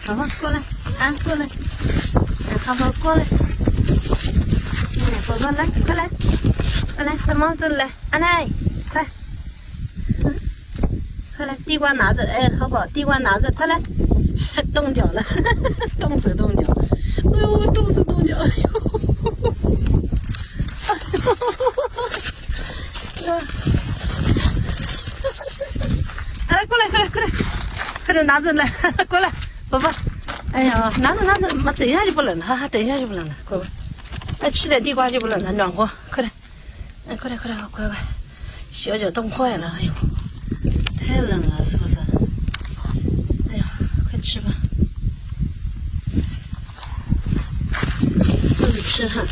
宝宝过来，啊，过来，宝宝过来，宝宝来，快来，快来，戴帽子来，阿奶，快，快来，地瓜拿着，哎，好宝，地瓜拿着，快来，冻脚了，冻死冻脚，哎呦，冻死冻脚，哎呦，来，过来，快来，快来，快点拿着来，过来，宝宝。哎呀，拿着拿着，妈等一下就不冷了，哈哈，等一下就不冷了，乖乖，再吃点地瓜就不冷了，暖和，快点，哎，快点快点，乖乖，小脚冻坏了，哎呦，太冷了，是不是？哎呀，快吃吧，自己吃哈。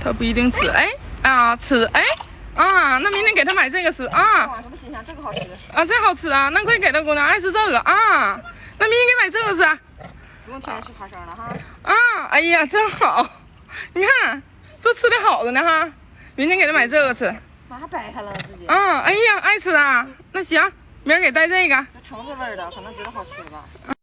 他不一定吃，哎啊吃，哎啊，那明天给他买这个吃啊。什么新鲜？这个好吃啊，这好吃啊，那可以给他姑娘爱吃这个啊。那明天给买这个吃。不用天天吃花生了哈。啊，哎呀，真好，你看这吃的好的呢哈。明天给他买这个吃。妈还掰开了自己。啊，哎呀，爱吃啊，那行，明儿给带这个。这橙子味儿的，可能觉得好吃吧。